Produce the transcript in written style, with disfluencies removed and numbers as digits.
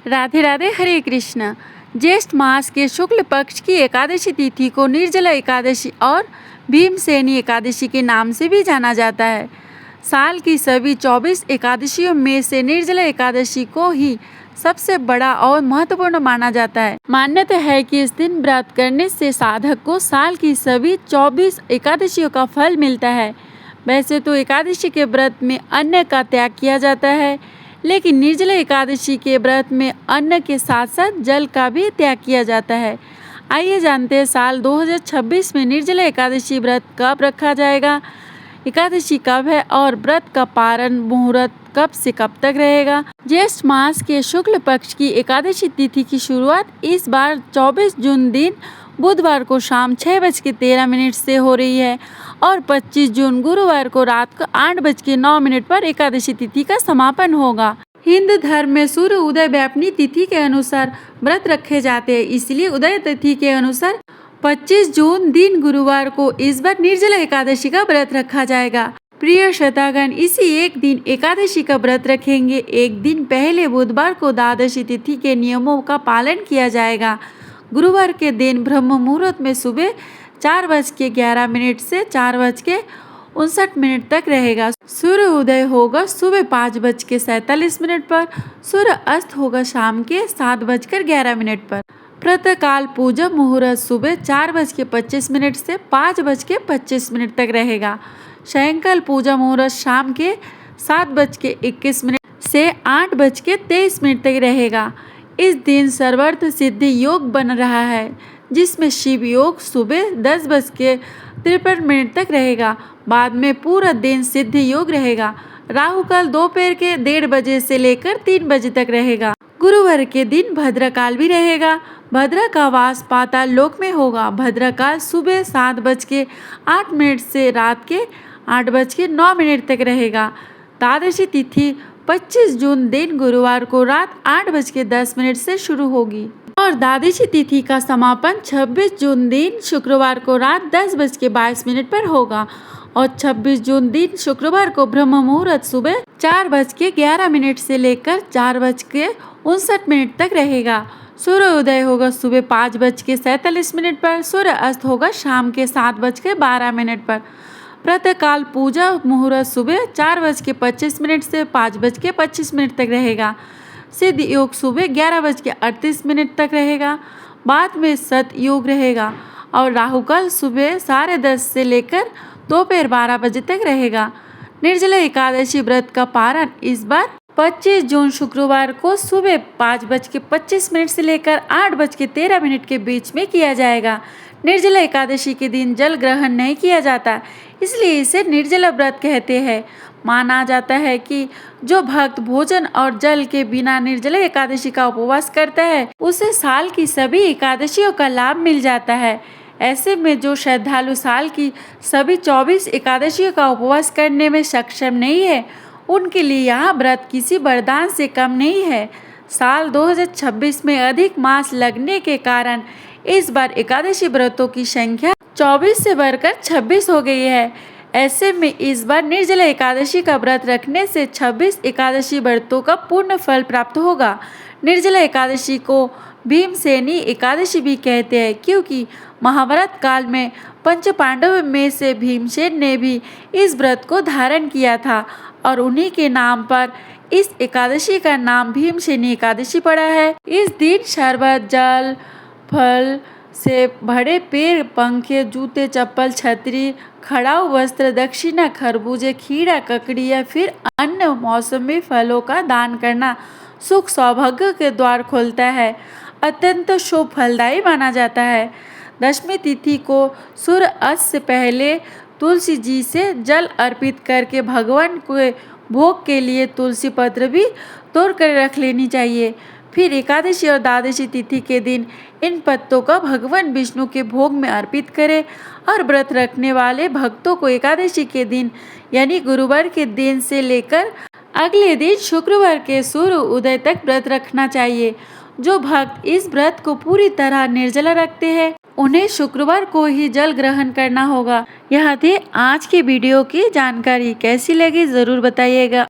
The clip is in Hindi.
राधे राधे, हरे कृष्ण। ज्येष्ठ मास के शुक्ल पक्ष की एकादशी तिथि को निर्जला एकादशी और भीमसेनी एकादशी के नाम से भी जाना जाता है। साल की सभी 24 एकादशियों में से निर्जला एकादशी को ही सबसे बड़ा और महत्वपूर्ण माना जाता है। मान्यता है कि इस दिन व्रत करने से साधक को साल की सभी 24 एकादशियों का फल मिलता है। वैसे तो एकादशी के व्रत में अन्न का त्याग किया जाता है, लेकिन निर्जला एकादशी के व्रत में अन्न के साथ साथ जल का भी त्याग किया जाता है। आइए जानते हैं साल 2026 में निर्जला एकादशी व्रत कब रखा जाएगा, एकादशी कब है और व्रत का पारण मुहूर्त कब से कब तक रहेगा। ज्येष्ठ मास के शुक्ल पक्ष की एकादशी तिथि की शुरुआत इस बार 24 जून दिन बुधवार को शाम 6:13 से हो रही है और 25 जून गुरुवार को रात को 8:09 पर एकादशी तिथि का समापन होगा। हिंदू धर्म में सूर्य उदय व अपनी तिथि के अनुसार व्रत रखे जाते हैं, इसलिए उदय तिथि के अनुसार 25 जून दिन गुरुवार को इस बार निर्जला एकादशी का व्रत रखा जाएगा। प्रिय श्रोतागण, इसी एक दिन एकादशी का व्रत रखेंगे। एक दिन पहले बुधवार को द्वादशी तिथि के नियमों का पालन किया जाएगा। गुरुवार के दिन ब्रह्म मुहूर्त में सुबह 4:11 से 4:59 तक रहेगा। सूर्य उदय होगा सुबह 5:47 पर। सूर्य अस्त होगा शाम के 7:11 पर। प्रातःकाल पूजा मुहूर्त सुबह 4:25 से 5:25 तक रहेगा। सायंकाल पूजा मुहूर्त शाम के 7:21 से 8:23 तक रहेगा। इस दिन सर्वार्थ सिद्धि योग बन रहा है, जिसमें शिव योग सुबह 10:53 तक रहेगा। बाद में पूरा दिन सिद्धि योग रहेगा। राहु काल दोपहर के 1:30 बजे से लेकर 3 बजे तक रहेगा। गुरुवार के दिन भद्रकाल भी रहेगा। भद्रा का वास पाताल लोक में होगा। भद्रकाल सुबह 7:08 से रात के 8:09 तक रहेगा। द्वादशी तिथि 25 जून दिन गुरुवार को रात 8:10 से शुरू होगी और द्वादशी तिथि का समापन 26 जून दिन शुक्रवार को रात 10:22 पर होगा और 26 जून दिन शुक्रवार को ब्रह्म मुहूर्त सुबह 4:11 से लेकर 4:59 तक रहेगा। सूर्य उदय होगा सुबह 5:47 पर। सूर्य अस्त होगा शाम के 7:12 पर। प्रातःकाल पूजा मुहूर्त सुबह 4:25 से 5:25 तक रहेगा। सिद्ध योग सुबह 11:38 तक रहेगा। बाद में सत योग रहेगा और राहु काल सुबह 10:30 से लेकर दोपहर 12 बजे तक रहेगा। निर्जला एकादशी व्रत का पारण इस बार 25 जून शुक्रवार को सुबह 5:25 से लेकर 8:13 के बीच में किया जाएगा। निर्जला एकादशी के दिन जल ग्रहण नहीं किया जाता, इसलिए इसे निर्जला व्रत कहते हैं। माना जाता है कि जो भक्त भोजन और जल के बिना निर्जला एकादशी का उपवास करता है, उसे साल की सभी एकादशियों का लाभ मिल जाता है। ऐसे में जो श्रद्धालु साल की सभी 24 एकादशियों का उपवास करने में सक्षम नहीं है, उनके लिए यह व्रत किसी वरदान से कम नहीं है। साल 2026 में अधिक मास लगने के कारण इस बार एकादशी व्रतों की संख्या 24 से बढ़कर 26 हो गई है। ऐसे में इस बार निर्जला एकादशी का व्रत रखने से 26 एकादशी व्रतों का पूर्ण फल प्राप्त होगा। निर्जला एकादशी को भीमसेनी एकादशी भी कहते हैं, क्योंकि महाभारत काल में पंच पांडवों में से भीमसेन ने भी इस व्रत को धारण किया था और उन्हीं के नाम पर इस एकादशी का नाम भीमसेनी एकादशी पड़ा है। इस दिन शरबत, जल, फल से भरे पेड़, पंखे, जूते, चप्पल, छतरी, खड़ाऊ वस्त्र, दक्षिणा, खरबूजे, खीरा, ककड़ी या फिर अन्य मौसमी फलों का दान करना सुख सौभाग्य के द्वार खोलता है। अत्यंत शुभ फलदायी माना जाता है। दशमी तिथि को सूर्य अस्त से पहले तुलसी जी से जल अर्पित करके भगवान के भोग के लिए तुलसी पत्र भी तोड़ कर रख लेनी चाहिए। फिर एकादशी और द्वादशी तिथि के दिन इन पत्तों का भगवान विष्णु के भोग में अर्पित करें और व्रत रखने वाले भक्तों को एकादशी के दिन यानी गुरुवार के दिन से लेकर अगले दिन शुक्रवार के सूर्य उदय तक व्रत रखना चाहिए। जो भक्त इस व्रत को पूरी तरह निर्जला रखते हैं, उन्हें शुक्रवार को ही जल ग्रहण करना होगा। यह थी आज की वीडियो की जानकारी। कैसी लगी जरूर बताइएगा।